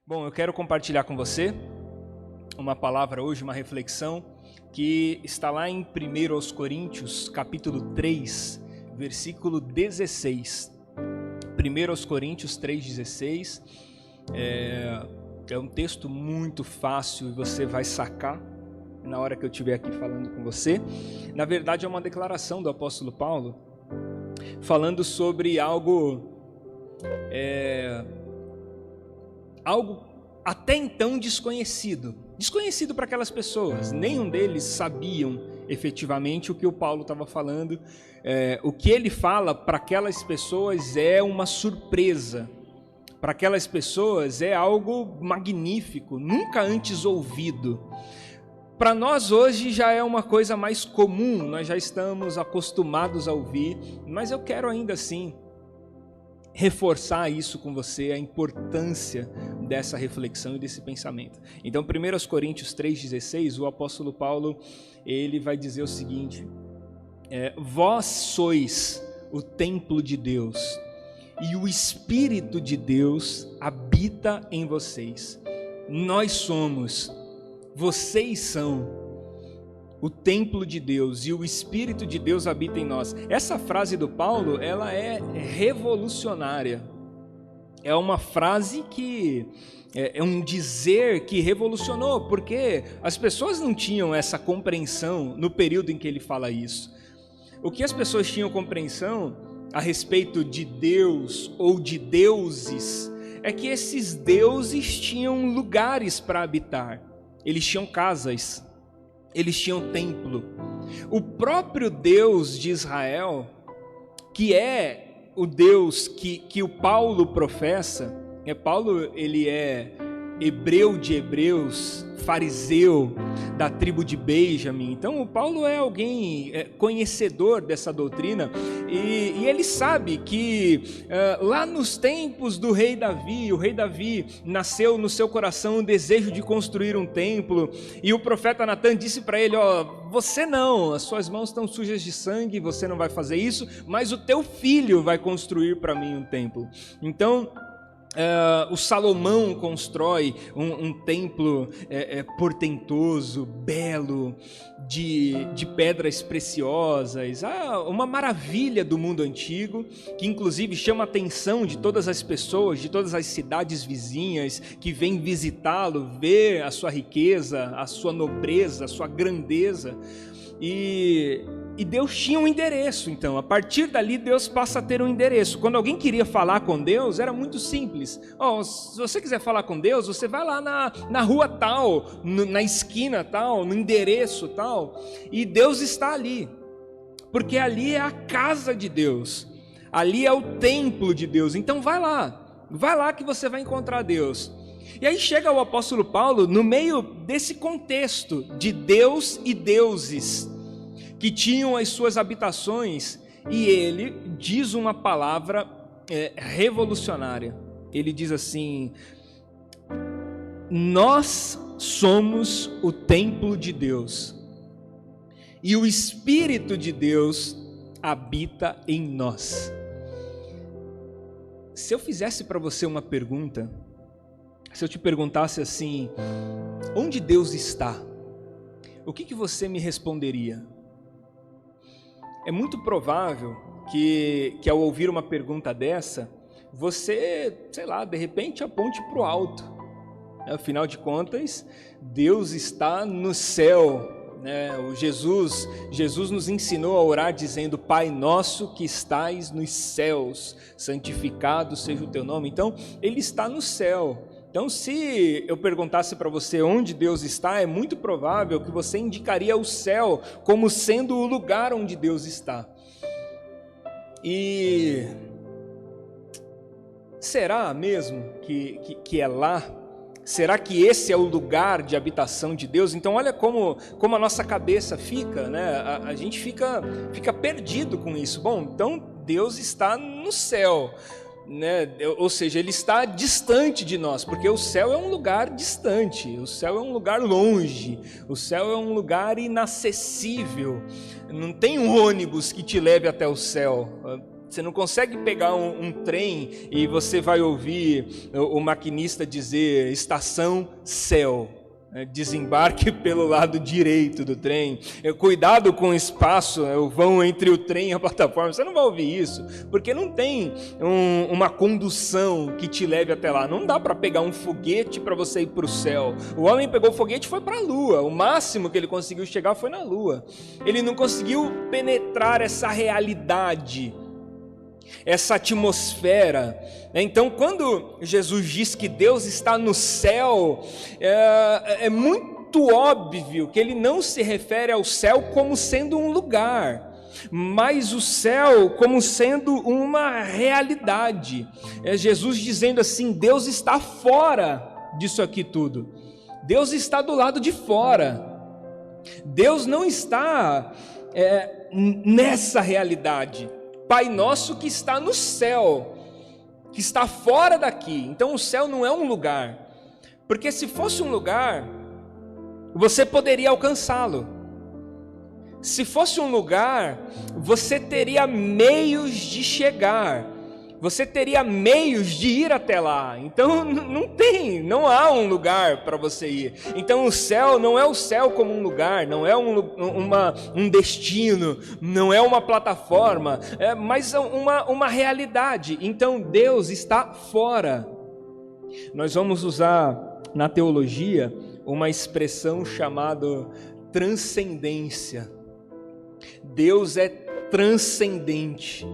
Bom, eu quero compartilhar com você uma palavra hoje, uma reflexão que está lá em 1 Coríntios, capítulo 3, versículo 16. 1 Coríntios 3,16 é um texto muito fácil e você vai sacar na hora que eu estiver aqui falando com você. Na verdade, é uma declaração do apóstolo Paulo falando sobre algo até então desconhecido para aquelas pessoas. Nenhum deles sabiam efetivamente o que o Paulo estava falando. O que ele fala para aquelas pessoas é uma surpresa, para aquelas pessoas é algo magnífico, nunca antes ouvido. Para nós hoje já é uma coisa mais comum, nós já estamos acostumados a ouvir, mas eu quero ainda assim reforçar isso com você, a importância dessa reflexão e desse pensamento. Então, 1 Coríntios 3,16, o apóstolo Paulo, ele vai dizer o seguinte: vós sois o templo de Deus, e o Espírito de Deus habita em vocês. Nós somos, vocês são o templo de Deus e o Espírito de Deus habita em nós. Essa frase do Paulo, ela é revolucionária. É uma frase que é um dizer que revolucionou, porque as pessoas não tinham essa compreensão no período em que ele fala isso. O que as pessoas tinham compreensão a respeito de Deus ou de deuses é que esses deuses tinham lugares para habitar. Eles tinham casas. Eles tinham templo. O próprio Deus de Israel, que é o Deus que o Paulo professa, Paulo ele é hebreu de hebreus, fariseu da tribo de Benjamim. Então o Paulo é alguém conhecedor dessa doutrina e ele sabe que lá nos tempos do rei Davi, o rei Davi nasceu no seu coração o desejo de construir um templo, e o profeta Natan disse para ele: você não, as suas mãos estão sujas de sangue, você não vai fazer isso, mas o teu filho vai construir para mim um templo. Então o Salomão constrói um templo portentoso, belo, de pedras preciosas, uma maravilha do mundo antigo, que inclusive chama a atenção de todas as pessoas, de todas as cidades vizinhas que vêm visitá-lo, ver a sua riqueza, a sua nobreza, a sua grandeza. E Deus tinha um endereço. Então, a partir dali, Deus passa a ter um endereço. Quando alguém queria falar com Deus, era muito simples. Se você quiser falar com Deus, você vai lá na rua tal, na esquina tal, no endereço tal, e Deus está ali, porque ali é a casa de Deus, ali é o templo de Deus. Então vai lá que você vai encontrar Deus. E aí chega o apóstolo Paulo no meio desse contexto de Deus e deuses que tinham as suas habitações, e ele diz uma palavra revolucionária. Ele diz assim: nós somos o templo de Deus e o Espírito de Deus habita em nós. Se eu fizesse para você uma pergunta, se eu te perguntasse assim: onde Deus está? O que você me responderia? É muito provável que ao ouvir uma pergunta dessa, você, de repente aponte para o alto. Afinal de contas, Deus está no céu. O Jesus nos ensinou a orar dizendo: Pai nosso que estais nos céus, santificado seja o teu nome. Então, Ele está no céu. Então, se eu perguntasse para você onde Deus está, é muito provável que você indicaria o céu como sendo o lugar onde Deus está. E será mesmo que é lá? Será que esse é o lugar de habitação de Deus? Então olha como a nossa cabeça fica, né? A gente fica perdido com isso. Bom, então Deus está no céu, né? Ou seja, Ele está distante de nós, porque o céu é um lugar distante, o céu é um lugar longe, o céu é um lugar inacessível. Não tem um ônibus que te leve até o céu. Você não consegue pegar um trem e você vai ouvir o maquinista dizer estação céu, desembarque pelo lado direito do trem, cuidado com o espaço, o vão entre o trem e a plataforma. Você não vai ouvir isso, porque não tem uma condução que te leve até lá. Não dá para pegar um foguete para você ir para o céu. O homem pegou o foguete e foi para a lua. O máximo que ele conseguiu chegar foi na lua. Ele não conseguiu penetrar essa realidade, essa atmosfera. Então, quando Jesus diz que Deus está no céu, é muito óbvio que ele não se refere ao céu como sendo um lugar, mas o céu como sendo uma realidade. É Jesus dizendo assim: Deus está fora disso aqui tudo. Deus está do lado de fora. Deus não está nessa realidade. Pai nosso que está no céu, que está fora daqui. Então o céu não é um lugar, porque se fosse um lugar, você poderia alcançá-lo. Se fosse um lugar, você teria meios de chegar, você teria meios de ir até lá. Então não há um lugar para você ir. Então o céu não é o céu como um lugar, não é um destino, não é uma plataforma, mas uma realidade. Então Deus está fora. Nós vamos usar na teologia uma expressão chamada transcendência. Deus é transcendente.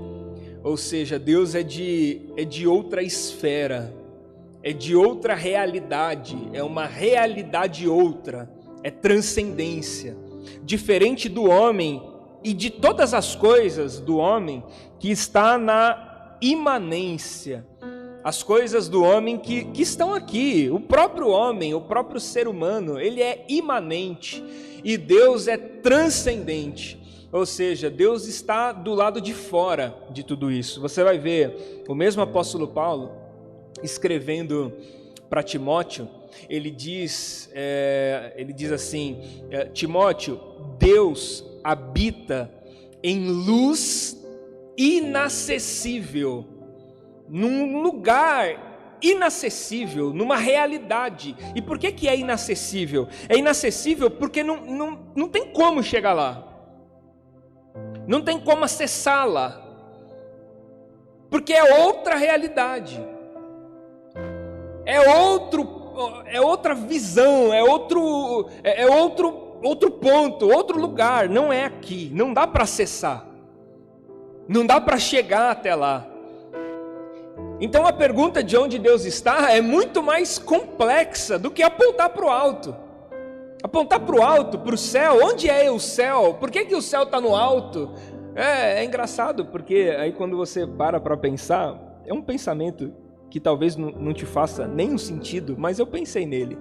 Ou seja, Deus é de outra esfera, é de outra realidade, é uma realidade outra, é transcendência. Diferente do homem e de todas as coisas do homem que está na imanência. As coisas do homem que estão aqui, o próprio homem, o próprio ser humano, ele é imanente e Deus é transcendente. Ou seja, Deus está do lado de fora de tudo isso. Você vai ver o mesmo apóstolo Paulo escrevendo para Timóteo, ele diz assim: Timóteo, Deus habita em luz inacessível, num lugar inacessível, numa realidade. E por que é inacessível? É inacessível porque não tem como chegar lá. Não tem como acessá-la, porque é outra realidade, é outra visão, é outro ponto, outro lugar. Não é aqui, não dá para acessar, não dá para chegar até lá. Então a pergunta de onde Deus está é muito mais complexa do que apontar para o alto. Apontar para o alto, para o céu. Onde é o céu? Por que o céu está no alto? É engraçado, porque aí quando você para pensar, é um pensamento que talvez não te faça nenhum sentido, mas eu pensei nele.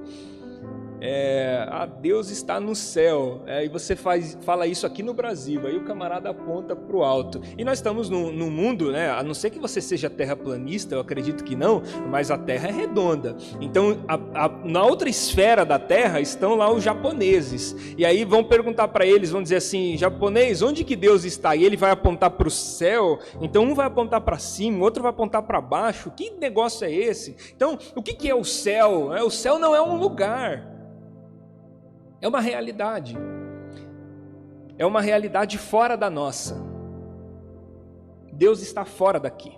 Deus está no céu, e você fala isso aqui no Brasil, aí o camarada aponta para o alto, e nós estamos num mundo, né, a não ser que você seja terraplanista, eu acredito que não, mas a Terra é redonda. Então na outra esfera da Terra estão lá os japoneses, e aí vão perguntar para eles, vão dizer assim: japonês, onde que Deus está? E ele vai apontar para o céu. Então um vai apontar para cima, o outro vai apontar para baixo. Que negócio é esse? Então o que é o céu? O céu não é um lugar, é uma realidade. É uma realidade fora da nossa. Deus está fora daqui,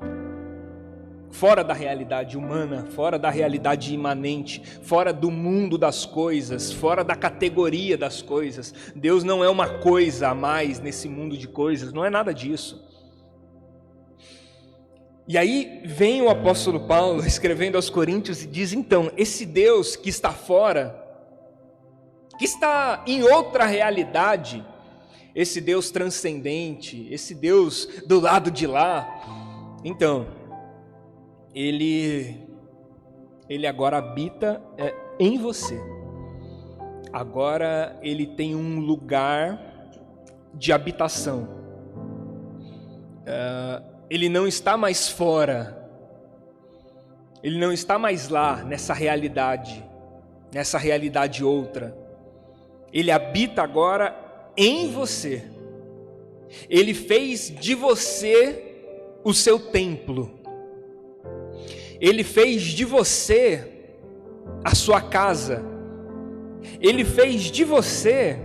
fora da realidade humana, fora da realidade imanente, fora do mundo das coisas, fora da categoria das coisas. Deus não é uma coisa a mais nesse mundo de coisas, não é nada disso. E aí vem o apóstolo Paulo escrevendo aos Coríntios e diz: então, esse Deus que está fora, que está em outra realidade, esse Deus transcendente, esse Deus do lado de lá, então, ele agora habita em você. Agora ele tem um lugar de habitação. Ele não está mais fora, ele não está mais lá nessa realidade outra. Ele habita agora em você. Ele fez de você o seu templo. Ele fez de você a sua casa. Ele fez de você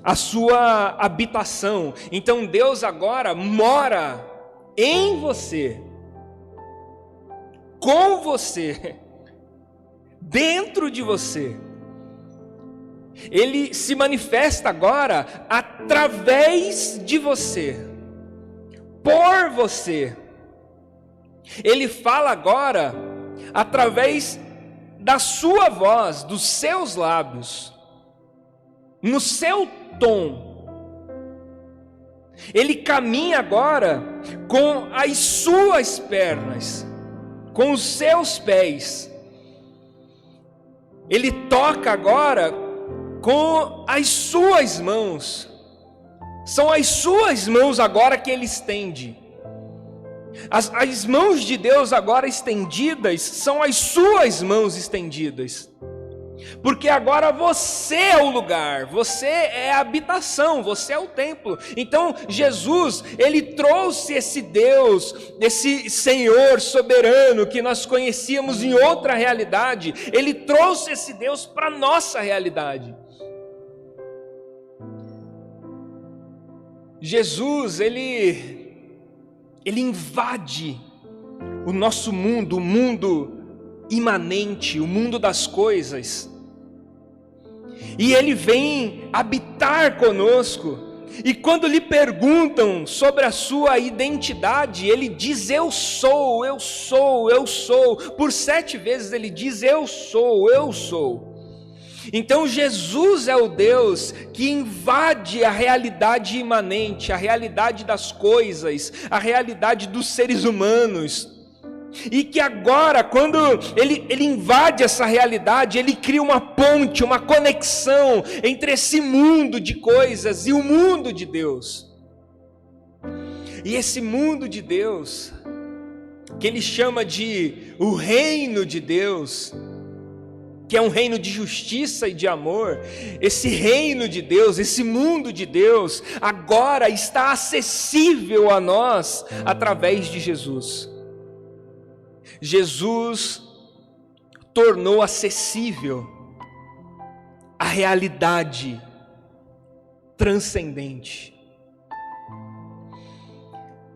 a sua habitação. Então Deus agora mora em você, com você, dentro de você. Ele se manifesta agora através de você, por você. Ele fala agora através da sua voz, dos seus lábios, no seu tom. Ele caminha agora com as suas pernas, com os seus pés. Ele toca agora com as suas mãos. São as suas mãos agora que ele estende. As mãos de Deus agora estendidas são as suas mãos estendidas. Porque agora você é o lugar, você é a habitação, você é o templo. Então Jesus, ele trouxe esse Deus, esse Senhor soberano que nós conhecíamos em outra realidade. Ele trouxe esse Deus para a nossa realidade. Jesus, ele invade o nosso mundo, o mundo imanente, o mundo das coisas. E ele vem habitar conosco. E quando lhe perguntam sobre a sua identidade, ele diz: eu sou, eu sou, eu sou. Por 7 vezes ele diz: eu sou, eu sou. Então Jesus é o Deus que invade a realidade imanente, a realidade das coisas, a realidade dos seres humanos. E que agora, quando ele invade essa realidade, ele cria uma ponte, uma conexão entre esse mundo de coisas e o mundo de Deus. E esse mundo de Deus, que ele chama de o reino de Deus, que é um reino de justiça e de amor, esse reino de Deus, esse mundo de Deus, agora está acessível a nós através de Jesus. Jesus tornou acessível a realidade transcendente.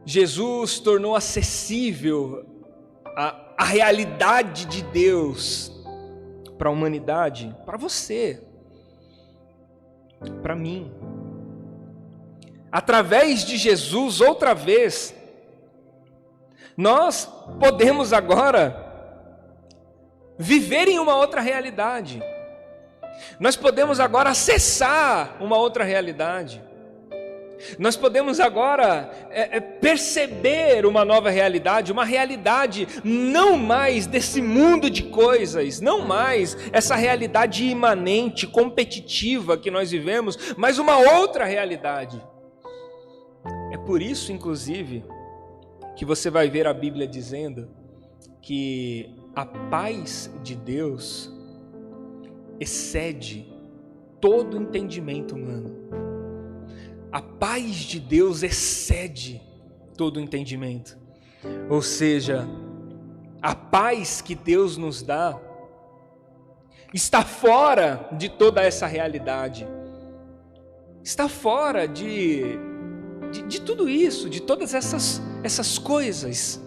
Jesus tornou acessível a realidade de Deus para a humanidade, para você, para mim. Através de Jesus, outra vez, nós podemos agora viver em uma outra realidade. Nós podemos agora acessar uma outra realidade. Nós podemos agora perceber uma nova realidade, uma realidade não mais desse mundo de coisas, não mais essa realidade imanente, competitiva que nós vivemos, mas uma outra realidade. É por isso, inclusive, que você vai ver a Bíblia dizendo que a paz de Deus excede todo entendimento humano. A paz de Deus excede todo entendimento. Ou seja, a paz que Deus nos dá está fora de toda essa realidade. Está fora de tudo isso, de todas essas coisas.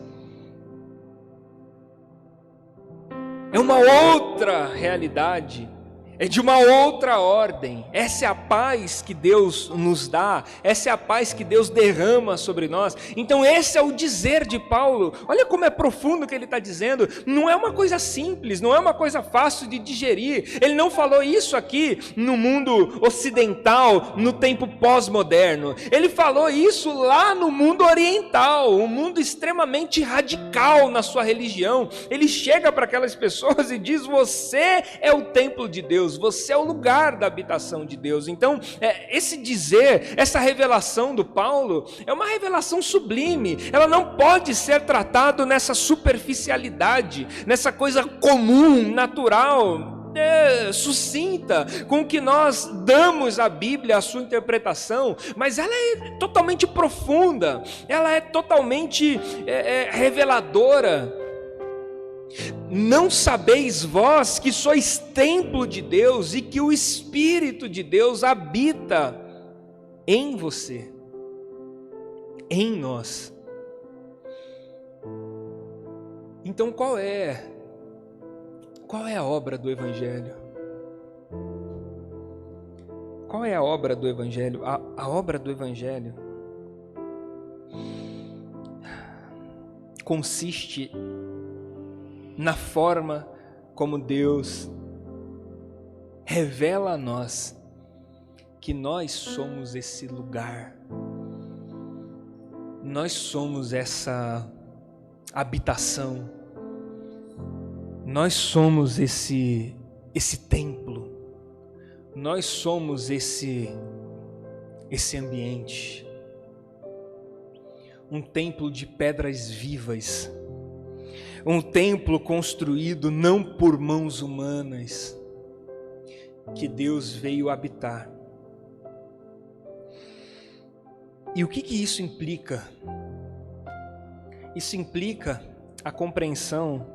É uma outra realidade, é de uma outra ordem. Essa é a paz que Deus nos dá, essa é a paz que Deus derrama sobre nós. Então esse é o dizer de Paulo. Olha como é profundo o que ele está dizendo. Não é uma coisa simples, não é uma coisa fácil de digerir. Ele não falou isso aqui no mundo ocidental, no tempo pós-moderno. Ele falou isso lá no mundo oriental, um mundo extremamente radical na sua religião. Ele chega para aquelas pessoas e diz: você é o templo de Deus, você é o lugar da habitação de Deus. Então, esse dizer, essa revelação do Paulo, é uma revelação sublime. Ela não pode ser tratada nessa superficialidade, nessa coisa comum, natural, sucinta com que nós damos à Bíblia, a sua interpretação, mas ela é totalmente profunda, ela é totalmente reveladora. Não sabeis vós que sois templo de Deus e que o Espírito de Deus habita em você, em nós. Então qual é a obra do Evangelho? Qual é a obra do Evangelho? A obra do Evangelho consiste na forma como Deus revela a nós que nós somos esse lugar, nós somos essa habitação, nós somos esse templo, nós somos esse ambiente, um templo de pedras vivas, um templo construído não por mãos humanas, que Deus veio habitar. E o que isso implica? Isso implica a compreensão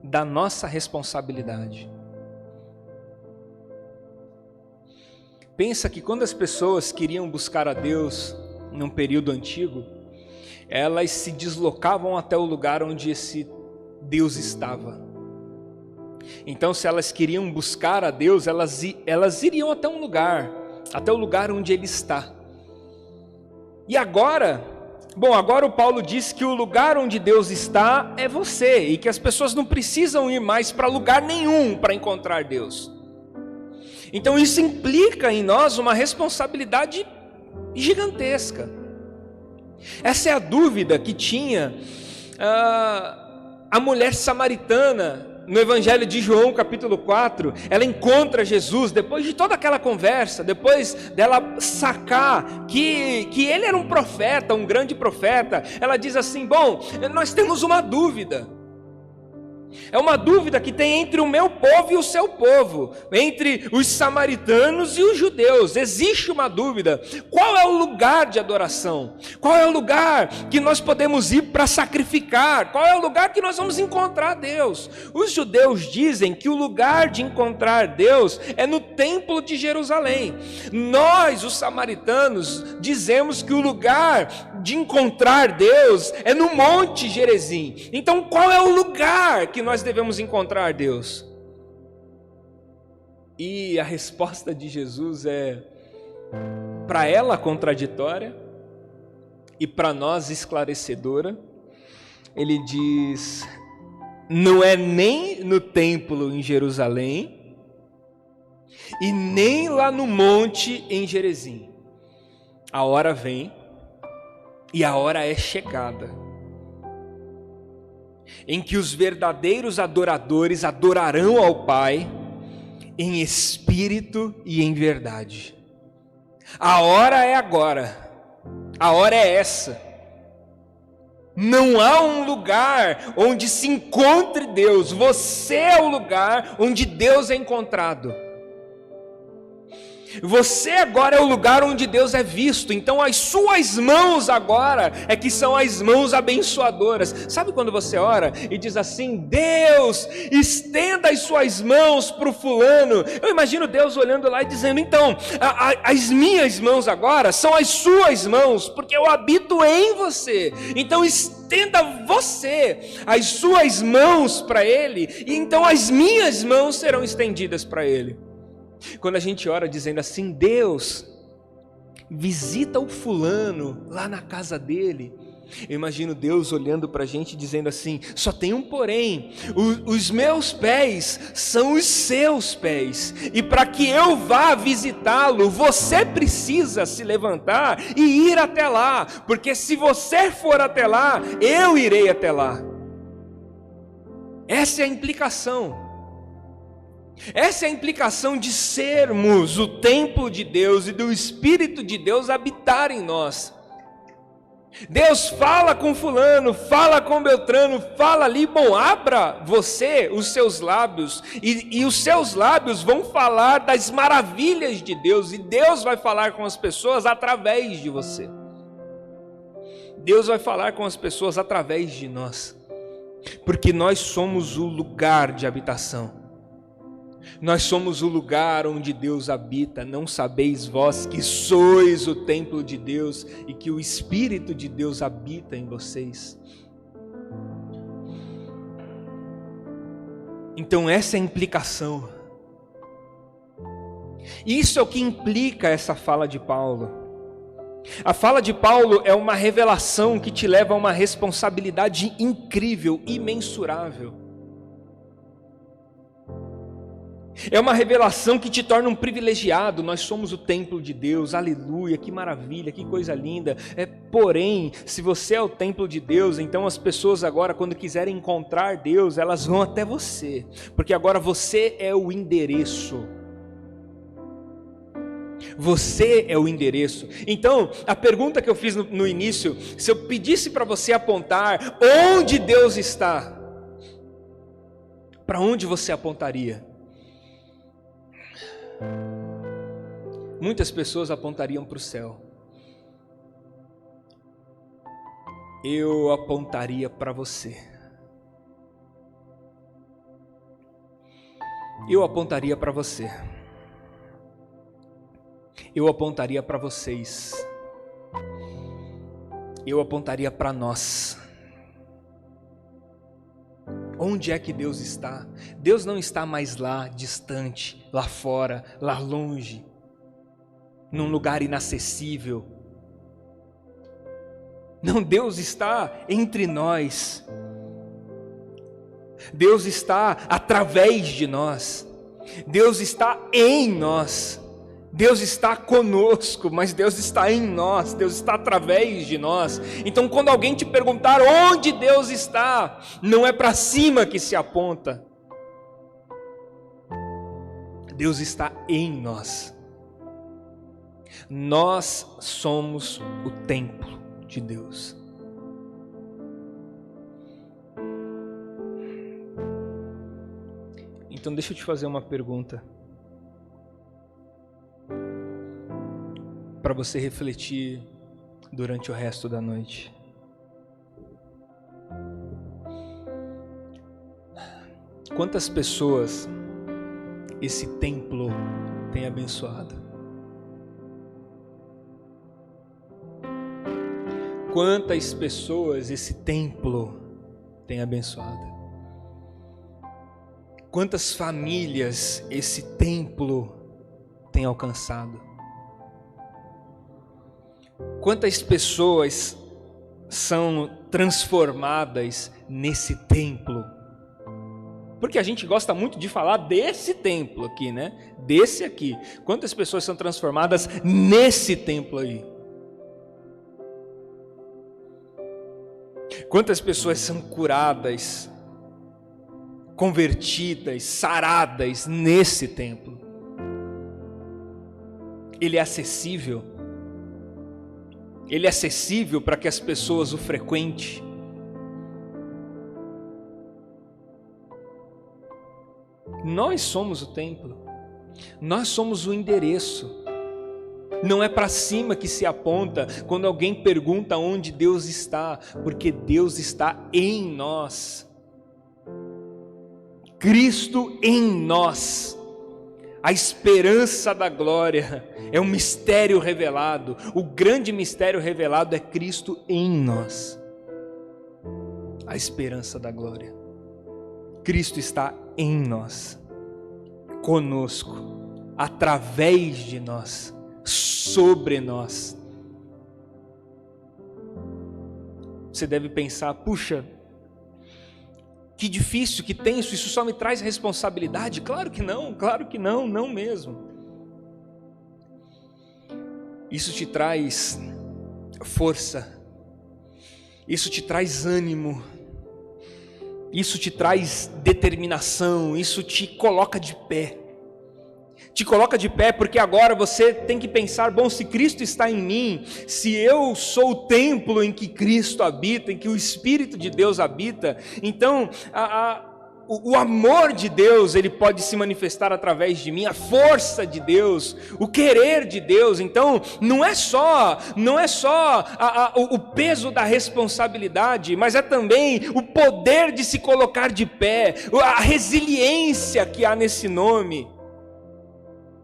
da nossa responsabilidade. Pensa que quando as pessoas queriam buscar a Deus num período antigo, elas se deslocavam até o lugar onde esse Deus estava. Então, se elas queriam buscar a Deus, elas iriam até um lugar, até o lugar onde Ele está. E agora o Paulo diz que o lugar onde Deus está é você, e que as pessoas não precisam ir mais para lugar nenhum para encontrar Deus. Então isso implica em nós uma responsabilidade gigantesca. Essa é a dúvida que tinha a mulher samaritana no Evangelho de João, capítulo 4. Ela encontra Jesus, depois de toda aquela conversa, depois dela sacar que ele era um profeta, um grande profeta. Ela diz assim: bom, nós temos uma dúvida. É uma dúvida que tem entre o meu povo e o seu povo, entre os samaritanos e os judeus. Existe uma dúvida: qual é o lugar de adoração? Qual é o lugar que nós podemos ir para sacrificar? Qual é o lugar que nós vamos encontrar Deus? Os judeus dizem que o lugar de encontrar Deus é no templo de Jerusalém. Nós, os samaritanos, dizemos que o lugar de encontrar Deus é no Monte Gerizim. Então qual é o lugar que nós devemos encontrar Deus? E a resposta de Jesus é, para ela, contraditória, e para nós esclarecedora. Ele diz: não é nem no templo em Jerusalém e nem lá no monte em Gerizim. A hora vem e a hora é chegada, em que os verdadeiros adoradores adorarão ao Pai em espírito e em verdade. A hora é agora, a hora é essa. Não há um lugar onde se encontre Deus, você é o lugar onde Deus é encontrado. Você agora é o lugar onde Deus é visto. Então as suas mãos agora é que são as mãos abençoadoras. Sabe quando você ora e diz assim: Deus, estenda as suas mãos para o fulano? Eu imagino Deus olhando lá e dizendo: então, as minhas mãos agora são as suas mãos, porque eu habito em você. Então estenda você as suas mãos para ele, e então as minhas mãos serão estendidas para ele. Quando a gente ora dizendo assim: Deus, visita o fulano lá na casa dele, eu imagino Deus olhando para a gente dizendo assim: só tem um porém, os meus pés são os seus pés, e para que eu vá visitá-lo, você precisa se levantar e ir até lá, porque se você for até lá, eu irei até lá. Essa é a implicação. Essa é a implicação de sermos o templo de Deus e do Espírito de Deus habitar em nós. Deus fala com fulano, fala com Beltrano, fala ali, bom, abra você os seus lábios, e os seus lábios vão falar das maravilhas de Deus, e Deus vai falar com as pessoas através de você. Deus vai falar com as pessoas através de nós, porque nós somos o lugar de habitação. Nós somos o lugar onde Deus habita. Não sabeis vós que sois o templo de Deus e que o Espírito de Deus habita em vocês? Então essa é a implicação. Isso é o que implica essa fala de Paulo. A fala de Paulo é uma revelação que te leva a uma responsabilidade incrível, imensurável. É uma revelação que te torna um privilegiado. Nós somos o templo de Deus, aleluia, que maravilha, que coisa linda. Porém, se você é o templo de Deus, então as pessoas agora, quando quiserem encontrar Deus, elas vão até você, porque agora você é o endereço. Você é o endereço. Então, a pergunta que eu fiz no início, se eu pedisse para você apontar onde Deus está, para onde você apontaria? Muitas pessoas apontariam para o céu. Eu apontaria para você. Eu apontaria para você. Eu apontaria para vocês. Eu apontaria para nós. Onde é que Deus está? Deus não está mais lá, distante, lá fora, lá longe, num lugar inacessível. Não, Deus está entre nós. Deus está através de nós. Deus está em nós. Deus está conosco, mas Deus está em nós, Deus está através de nós. Então quando alguém te perguntar onde Deus está, não é para cima que se aponta. Deus está em nós. Nós somos o templo de Deus. Então deixa eu te fazer uma pergunta, para você refletir durante o resto da noite. Quantas pessoas esse templo tem abençoado? Quantas pessoas esse templo tem abençoado? Quantas famílias esse templo tem alcançado? Quantas pessoas são transformadas nesse templo? Porque a gente gosta muito de falar desse templo aqui, né? Desse aqui. Quantas pessoas são transformadas nesse templo aí? Quantas pessoas são curadas, convertidas, saradas nesse templo? Ele é acessível. Ele é acessível para que as pessoas o frequentem. Nós somos o templo. Nós somos o endereço. Não é para cima que se aponta quando alguém pergunta onde Deus está, porque Deus está em nós. Cristo em nós. A esperança da glória é um mistério revelado. O grande mistério revelado é Cristo em nós. A esperança da glória. Cristo está em nós, conosco, através de nós, sobre nós. Você deve pensar, puxa, que difícil, que tenso, isso só me traz responsabilidade. Claro que não, não mesmo. Isso te traz força, isso te traz ânimo, isso te traz determinação, isso te coloca de pé. Te coloca de pé porque agora você tem que pensar, bom, se Cristo está em mim, se eu sou o templo em que Cristo habita, em que o Espírito de Deus habita, então o amor de Deus, ele pode se manifestar através de mim, a força de Deus, o querer de Deus. Então não é só o peso da responsabilidade, mas é também o poder de se colocar de pé, a resiliência que há nesse nome,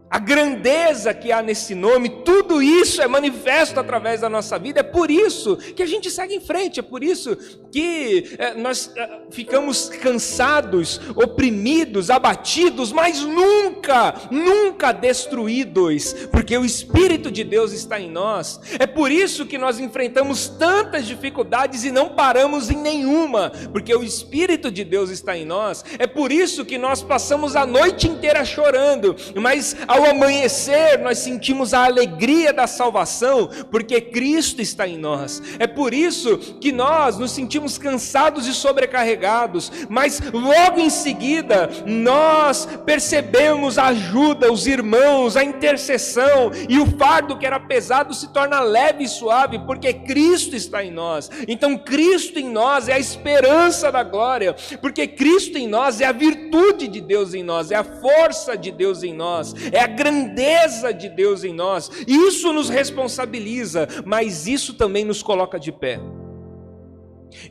a grandeza que há nesse nome. Tudo isso é manifesto através da nossa vida. É por isso que a gente segue em frente, é por isso que nós ficamos cansados, oprimidos, abatidos, mas nunca destruídos, porque o Espírito de Deus está em nós. É por isso que nós enfrentamos tantas dificuldades e não paramos em nenhuma, porque o Espírito de Deus está em nós. É por isso que nós passamos a noite inteira chorando, mas ao amanhecer nós sentimos a alegria da salvação, porque Cristo está em nós. É por isso que nós nos sentimos cansados e sobrecarregados, mas logo em seguida nós percebemos a ajuda, os irmãos, a intercessão, e o fardo que era pesado se torna leve e suave, porque Cristo está em nós. Então Cristo em nós é a esperança da glória, porque Cristo em nós é a virtude de Deus em nós, é a força de Deus em nós, é a grandeza de Deus em nós. Isso nos responsabiliza, mas isso também nos coloca de pé.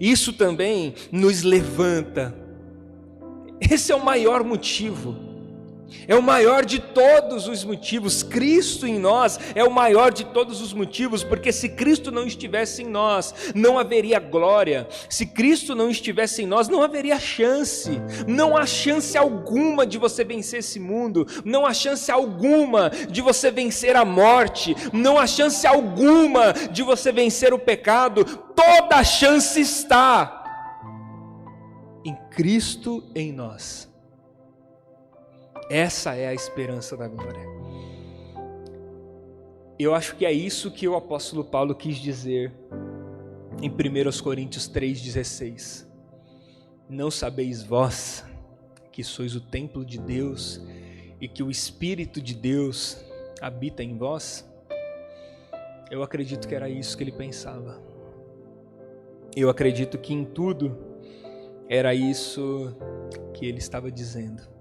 Isso também nos levanta. Esse é o maior motivo. É o maior de todos os motivos. Cristo em nós é o maior de todos os motivos, porque se Cristo não estivesse em nós, não haveria glória. Se Cristo não estivesse em nós, não haveria chance. Não há chance alguma de você vencer esse mundo. Não há chance alguma de você vencer a morte. Não há chance alguma de você vencer o pecado. Toda a chance está em Cristo em nós. Essa é a esperança da glória. Eu acho que é isso que o apóstolo Paulo quis dizer em 1 Coríntios 3,16. Não sabeis vós que sois o templo de Deus e que o Espírito de Deus habita em vós? Eu acredito que era isso que ele pensava. Eu acredito que em tudo era isso que ele estava dizendo.